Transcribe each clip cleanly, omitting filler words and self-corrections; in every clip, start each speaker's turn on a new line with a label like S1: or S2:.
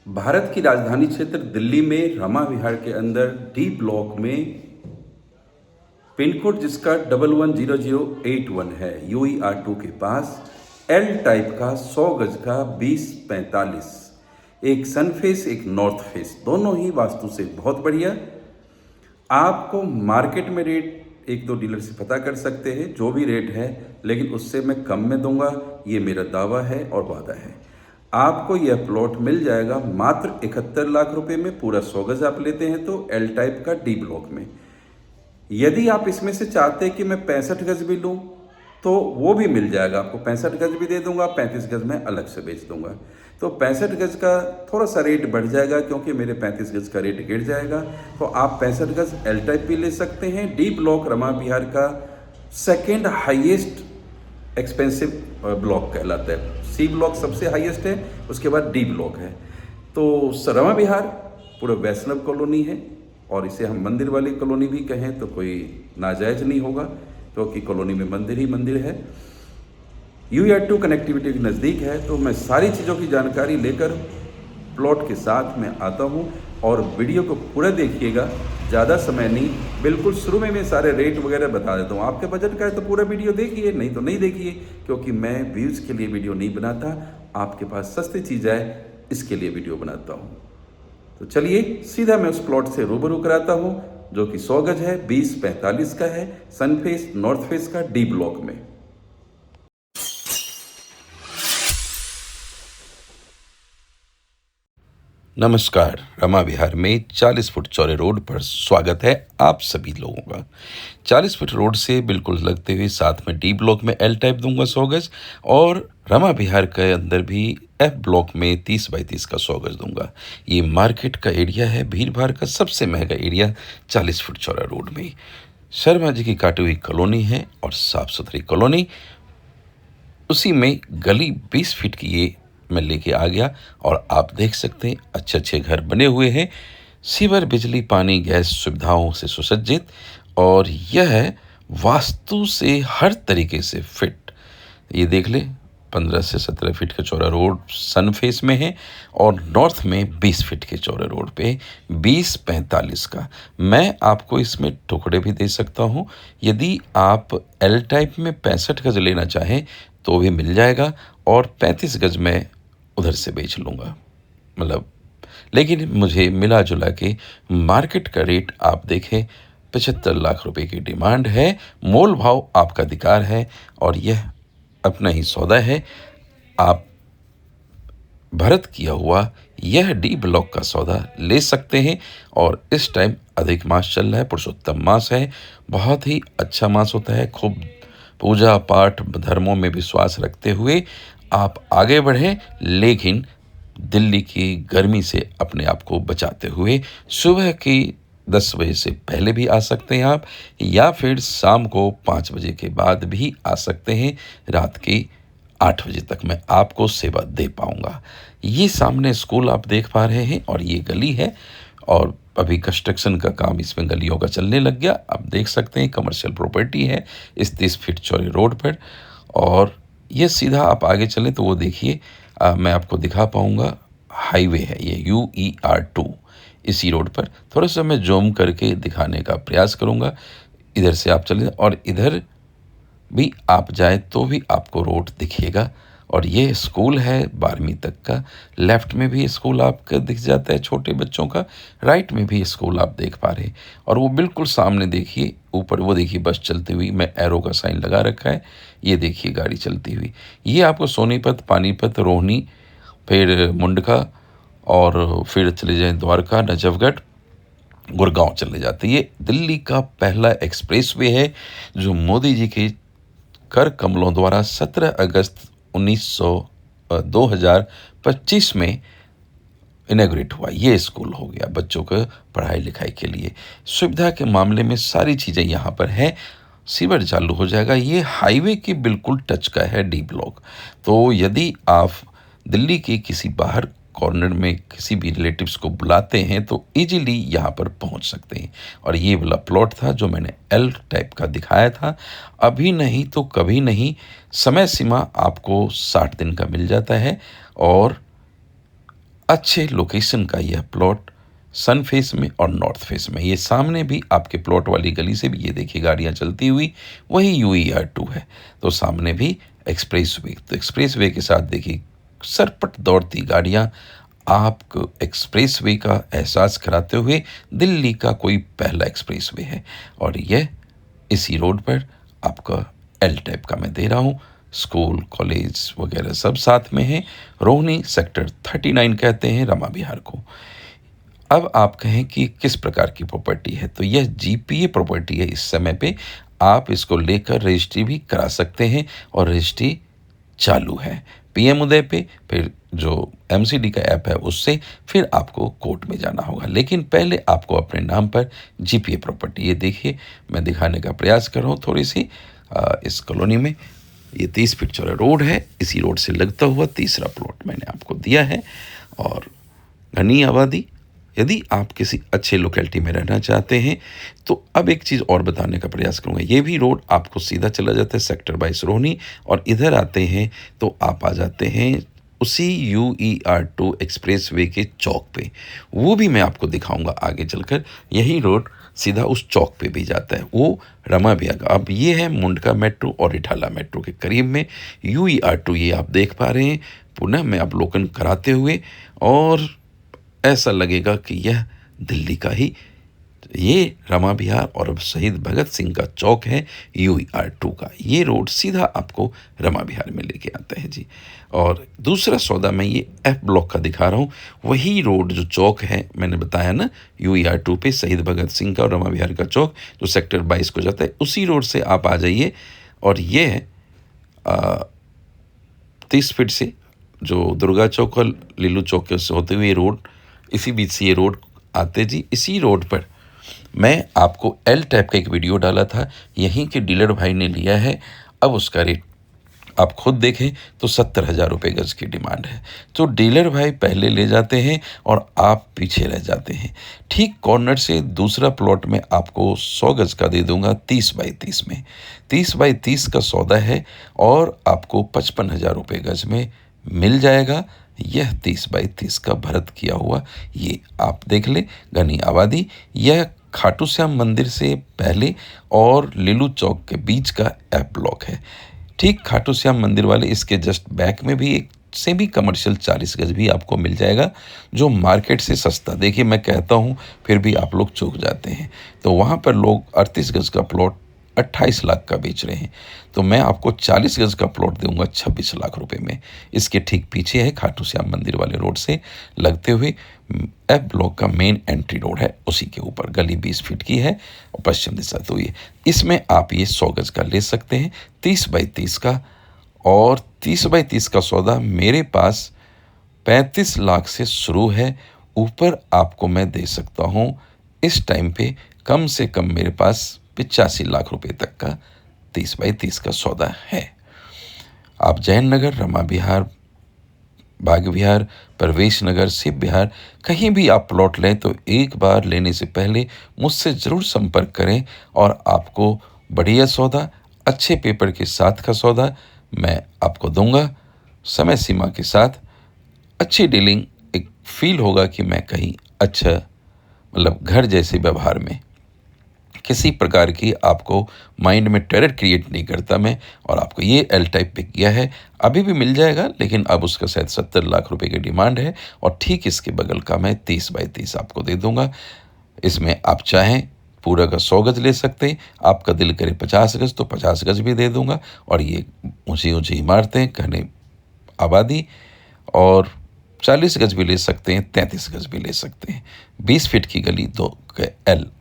S1: भारत की राजधानी क्षेत्र दिल्ली में रमा विहार के अंदर डी ब्लॉक में पिन कोड जिसका 110081 है, UER2 के पास एल टाइप का 100 गज का 2045, एक सन फेस एक नॉर्थ फेस, दोनों ही वास्तु से बहुत बढ़िया। आपको मार्केट में रेट एक दो डीलर से पता कर सकते हैं, जो भी रेट है, लेकिन उससे मैं कम में दूंगा, ये मेरा दावा है और वादा है। आपको यह प्लॉट मिल जाएगा मात्र 71 लाख रुपए में। पूरा 100 गज आप लेते हैं तो एल टाइप का डी ब्लॉक में। यदि आप इसमें से चाहते हैं कि मैं 65 गज भी लूँ तो वो भी मिल जाएगा आपको। 65 गज भी दे दूंगा, 35 गज मैं अलग से बेच दूंगा। तो 65 गज का थोड़ा सा रेट बढ़ जाएगा क्योंकि मेरे 35 गज का रेट गिर जाएगा। तो आप 65 गज एल टाइप भी ले सकते हैं। डी ब्लॉक रमा विहार का सेकेंड हाईएस्ट एक्सपेंसिव ब्लॉक कहलाता है। सी ब्लॉक सबसे हाईएस्ट है, उसके बाद डी ब्लॉक है। तो रमा विहार पूरा वैष्णव कॉलोनी है, और इसे हम मंदिर वाली कॉलोनी भी कहें तो कोई नाजायज नहीं होगा, क्योंकि कॉलोनी में मंदिर ही मंदिर है। UER2 कनेक्टिविटी के नज़दीक है। तो मैं सारी चीज़ों की जानकारी लेकर प्लॉट के साथ में आता हूँ, और वीडियो को पूरा देखिएगा, ज़्यादा समय नहीं, बिल्कुल शुरू में मैं सारे रेट वगैरह बता देता हूँ। आपके बजट का है तो पूरा वीडियो देखिए, नहीं तो नहीं देखिए, क्योंकि मैं व्यूज़ के लिए वीडियो नहीं बनाता, आपके पास सस्ती चीज़ आए इसके लिए वीडियो बनाता हूँ। तो चलिए सीधा मैं उस प्लॉट से रूबरू कराता हूँ, जो कि 100 गज है, 2045 का है, सन फेस नॉर्थ फेस का डी ब्लॉक में।
S2: नमस्कार। रमा विहार में 40 फुट चौड़े रोड पर स्वागत है आप सभी लोगों का। 40 फुट रोड से बिल्कुल लगते हुए साथ में डी ब्लॉक में एल टाइप दूंगा 100 गज, और रमा विहार के अंदर भी एफ ब्लॉक में 30 बाई 30 का 100 गज दूंगा। ये मार्केट का एरिया है, भीड़ भाड़ का सबसे महंगा एरिया 40 फुट चौड़ा रोड में। शर्मा जी की काटी हुई कॉलोनी है और साफ सुथरी कॉलोनी, उसी में गली 20 फीट की ये मैं लेके आ गया, और आप देख सकते हैं अच्छे अच्छे घर बने हुए हैं, सीवर बिजली पानी गैस सुविधाओं से सुसज्जित, और यह वास्तु से हर तरीके से फिट। ये देख ले, 15 से 17 फीट का चौड़ा रोड सन फेस में है, और नॉर्थ में 20 फीट के चौड़े रोड पे 2045 का। मैं आपको इसमें टुकड़े भी दे सकता हूँ। यदि आप एल टाइप में 65 गज लेना चाहें तो भी मिल जाएगा, और 35 गज में उधर से बेच लूँगा, मतलब। लेकिन मुझे मिला जुला के मार्केट का रेट आप देखें, 75 लाख रुपए की डिमांड है। मोल भाव आपका अधिकार है, और यह अपना ही सौदा है। आप भरत किया हुआ यह डी ब्लॉक का सौदा ले सकते हैं। और इस टाइम अधिक मास चल रहा है, पुरुषोत्तम मास है, बहुत ही अच्छा मास होता है। खूब पूजा पाठ धर्मों में विश्वास रखते हुए आप आगे बढ़ें, लेकिन दिल्ली की गर्मी से अपने आप को बचाते हुए सुबह की 10 बजे से पहले भी आ सकते हैं आप, या फिर शाम को 5 बजे के बाद भी आ सकते हैं। रात की 8 बजे तक मैं आपको सेवा दे पाऊंगा। ये सामने स्कूल आप देख पा रहे हैं, और ये गली है, और अभी कंस्ट्रक्शन का काम इसमें गलियों का चलने लग गया। आप देख सकते हैं कमर्शियल प्रॉपर्टी है इस 30 फीट चौड़े रोड पर। और ये सीधा आप आगे चलें तो वो देखिए, मैं आपको दिखा पाऊंगा, हाईवे है ये UER2। इसी रोड पर थोड़ा सा मैं जूम करके दिखाने का प्रयास करूंगा। इधर से आप चलें और इधर भी आप जाए तो भी आपको रोड दिखेगा। और ये स्कूल है 12वीं तक का। लेफ्ट में भी स्कूल आपका दिख जाता है छोटे बच्चों का, राइट में भी स्कूल आप देख पा रहे हैं। और वो बिल्कुल सामने देखिए, ऊपर वो देखिए बस चलती हुई, मैं एरो का साइन लगा रखा है, ये देखिए गाड़ी चलती हुई। ये आपको सोनीपत, पानीपत, रोहिणी, फिर मुंडका, और फिर चले जाएं द्वारका, नजफगढ़, गुड़गांव चले जाते। ये दिल्ली का पहला एक्सप्रेसवे है जो मोदी जी के कर कमलों द्वारा 17 अगस्त 2025 में इनॉग्रेट हुआ। ये स्कूल हो गया बच्चों को पढ़ाई लिखाई के लिए। सुविधा के मामले में सारी चीज़ें यहाँ पर हैं। सीवर चालू हो जाएगा। ये हाईवे के बिल्कुल टच का है डी ब्लॉक। तो यदि आप दिल्ली के किसी बाहर कॉर्नर में किसी भी रिलेटिव्स को बुलाते हैं तो इजीली यहाँ पर पहुँच सकते हैं। और ये वाला प्लॉट था जो मैंने एल टाइप का दिखाया था। अभी नहीं तो कभी नहीं, समय सीमा आपको 60 दिन का मिल जाता है। और अच्छे लोकेशन का यह प्लॉट सन फेस में और नॉर्थ फेस में, ये सामने भी आपके प्लॉट वाली गली से भी ये देखिए गाड़ियाँ चलती हुई वही UER2 है। तो सामने भी एक्सप्रेस वे, तो एक्सप्रेस वे के साथ देखिए सरपट दौड़ती गाड़ियाँ आपको एक्सप्रेस वे का एहसास कराते हुए दिल्ली का कोई पहला एक्सप्रेस वे है। और यह इसी रोड पर आपका एल टाइप का मैं दे रहा हूँ। स्कूल कॉलेज वगैरह सब साथ में है। रोहिणी सेक्टर 39 कहते हैं रमा विहार को। अब आप कहें कि किस प्रकार की प्रॉपर्टी है, तो यह GPA प्रॉपर्टी है। इस समय पे आप इसको लेकर रजिस्ट्री भी करा सकते हैं और रजिस्ट्री चालू है PM उदय पे, फिर जो MCD का ऐप है उससे, फिर आपको कोर्ट में जाना होगा। लेकिन पहले आपको अपने नाम पर GPA प्रॉपर्टी, ये देखिए मैं दिखाने का प्रयास कर रहा हूँ थोड़ी सी इस कॉलोनी में। ये 30 फीट चौड़ा रोड है, इसी रोड से लगता हुआ तीसरा प्लॉट मैंने आपको दिया है। और घनी आबादी, यदि आप किसी अच्छे लोकेलिटी में रहना चाहते हैं तो अब एक चीज़ और बताने का प्रयास करूँगा। ये भी रोड आपको सीधा चला जाता है सेक्टर 22 रोहिणी, और इधर आते हैं तो आप आ जाते हैं उसी UER2 एक्सप्रेस वे के चौक पे। वो भी मैं आपको दिखाऊंगा आगे चलकर। यही रोड सीधा उस चौक पे भी जाता है, वो रमा विहार का। अब ये है मुंडका मेट्रो और इटाला मेट्रो के करीब में UER2, ये आप देख पा रहे हैं पुनः मैं अवलोकन कराते हुए, और ऐसा लगेगा कि यह दिल्ली का ही ये रमा विहार और अब शहीद भगत सिंह का चौक है UER2 का। ये रोड सीधा आपको रमा विहार में लेके आता है जी। और दूसरा सौदा मैं ये F ब्लॉक का दिखा रहा हूँ। वही रोड जो चौक है मैंने बताया ना UER2 पे शहीद भगत सिंह का और रमा विहार का चौक जो सेक्टर 22 को जाता है, उसी रोड से आप आ जाइए। और ये 30 फीट से जो दुर्गा चौक और लीलू चौक से होते हुए रोड, इसी बीच से ये रोड आते जी। इसी रोड पर मैं आपको एल टाइप का एक वीडियो डाला था, यहीं के डीलर भाई ने लिया है। अब उसका रेट आप खुद देखें तो 70,000 रुपये गज की डिमांड है। तो डीलर भाई पहले ले जाते हैं और आप पीछे रह जाते हैं। ठीक कॉर्नर से दूसरा प्लॉट में आपको 100 गज का दे दूंगा 30 बाई 30 में। 30 बाई 30 का सौदा है और आपको 55,000 रुपये गज में मिल जाएगा। यह 30 बाई 30 का भरत किया हुआ, ये आप देख ले घनी आबादी। यह खाटू श्याम मंदिर से पहले और लीलू चौक के बीच का एफ ब्लॉक है। ठीक खाटू श्याम मंदिर वाले इसके जस्ट बैक में भी एक सेमी कमर्शियल 40 गज भी आपको मिल जाएगा जो मार्केट से सस्ता, देखिए मैं कहता हूँ फिर भी आप लोग चूक जाते हैं। तो वहाँ पर लोग 38 गज का प्लॉट 28 लाख का बेच रहे हैं, तो मैं आपको 40 गज का प्लॉट दूंगा 26 लाख रुपए में। इसके ठीक पीछे है खाटू श्याम मंदिर वाले रोड से लगते हुए एफ ब्लॉक का मेन एंट्री रोड है, उसी के ऊपर गली 20 फीट की है और पश्चिम दिशा तो ये इसमें आप ये 100 गज का ले सकते हैं 30 बाई 30 का। और 30 बाई 30 का सौदा मेरे पास 35 लाख से शुरू है, ऊपर आपको मैं दे सकता हूँ इस टाइम पे कम से कम मेरे पास 85 लाख रुपए तक का 30 बाई 30 का सौदा है। आप जैन नगर, रमा विहार, बाग विहार, प्रवेश नगर, शिव विहार कहीं भी आप प्लॉट लें तो एक बार लेने से पहले मुझसे ज़रूर संपर्क करें और आपको बढ़िया सौदा अच्छे पेपर के साथ का सौदा मैं आपको दूंगा समय सीमा के साथ। अच्छी डीलिंग, एक फील होगा कि मैं कहीं अच्छा मतलब घर जैसे व्यवहार में किसी प्रकार की आपको माइंड में टेरर क्रिएट नहीं करता मैं। और आपको ये एल टाइप पे किया है, अभी भी मिल जाएगा लेकिन अब उसका शायद 70 लाख रुपए की डिमांड है। और ठीक इसके बगल का मैं 30 बाई 30 आपको दे दूंगा। इसमें आप चाहें पूरा का 100 गज ले सकते हैं, आपका दिल करे 50 गज तो 50 गज भी दे दूंगा। और ये ऊँची ऊँची इमारतें, घने आबादी, और 40 गज भी ले सकते हैं, 33 गज भी ले सकते हैं। 20 फीट की गली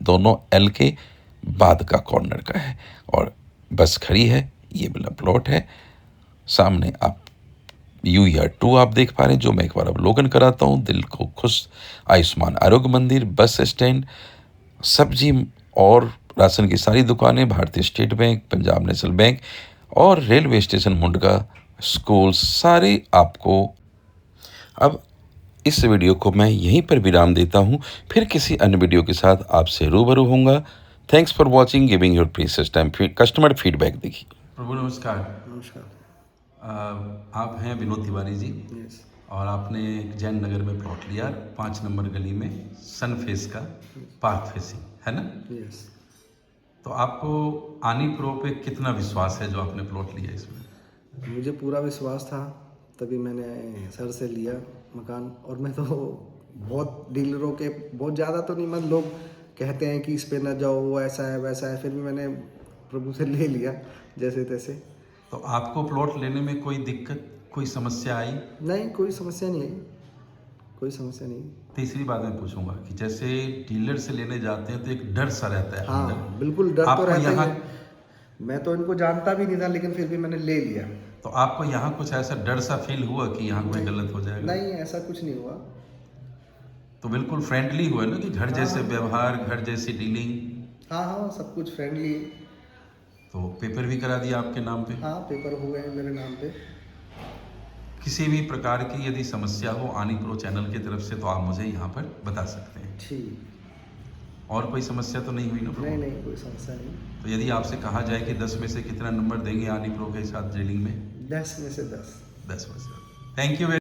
S2: दोनों एल के बाद का कॉर्नर का है और बस खड़ी है। ये वाला प्लॉट है सामने, आप UER2 आप देख पा रहे हैं जो मैं एक बार अवलोकन कराता हूँ। दिल को खुश आयुष्मान आरोग्य मंदिर, बस स्टैंड, सब्जी और राशन की सारी दुकानें, भारतीय state bank, Punjab national bank और रेलवे स्टेशन मुंडका, स्कूल सारे आपको। अब इस वीडियो को मैं यहीं पर विराम देता हूँ, फिर किसी अन्य वीडियो के साथ आपसे रूबरू होऊंगा। Thanks for watching, giving your precious time. Customer feedback देखिए।
S1: प्रभु नमस्कार।
S3: नमस्कार।
S1: आप हैं विनोद तिवारी जी।
S3: यस।
S1: और आपने जैन नगर में प्लॉट लिया 5 नंबर गली में, सन फेस का, पार्क फेसिंग, है ना?
S3: यस।
S1: तो आपको आनी प्रो पे कितना विश्वास है जो आपने प्लॉट लिया इसमें?
S3: मुझे पूरा विश्वास था, तभी मैंने सर से लिया मकान। और मैं तो बहुत डीलरों के, बहुत ज़्यादा तो नहीं, मतलब लोग कहते हैं कि इस पे ना जाओ, वो ऐसा है वैसा है, फिर भी मैंने प्रभु से ले लिया जैसे तैसे।
S1: तो आपको प्लॉट लेने में कोई दिक्कत, कोई समस्या आई?
S3: नहीं, कोई समस्या नहीं आई, कोई समस्या नहीं।
S1: तीसरी बात मैं पूछूंगा कि जैसे डीलर से लेने जाते हैं तो एक डर सा रहता है
S3: हाँ,
S1: अंदर।
S3: बिल्कुल डर तो
S1: आपको
S3: रहता ही
S1: यहाँ,
S3: है। मैं तो इनको जानता भी नहीं था, लेकिन फिर भी मैंने ले लिया।
S1: तो आपको यहाँ कुछ ऐसा डर सा फील हुआ कि यहाँ कोई गलत हो जाएगा?
S3: नहीं, ऐसा कुछ नहीं हुआ।
S1: तो बिल्कुल फ्रेंडली हुआ ना, कि घर जैसे व्यवहार, घर जैसी डीलिंग।
S3: हाँ हाँ, सब कुछ फ्रेंडली।
S1: तो पेपर भी करा दिया आपके नाम पे?
S3: हाँ, पेपर हुए हैं मेरे नाम पे।
S1: किसी भी प्रकार की यदि समस्या हो आनी प्रो चैनल की तरफ से तो आप मुझे यहाँ पर बता सकते हैं।
S3: ठीक।
S1: और कोई समस्या तो नहीं हुई ना?
S3: नहीं नहीं, कोई समस्या नहीं।
S1: तो यदि आपसे कहा जाए कि 10 में से कितना नंबर देंगे आनी प्रो के साथ डीलिंग में?
S3: 10 में से 10।
S1: 10 में से। Thank you.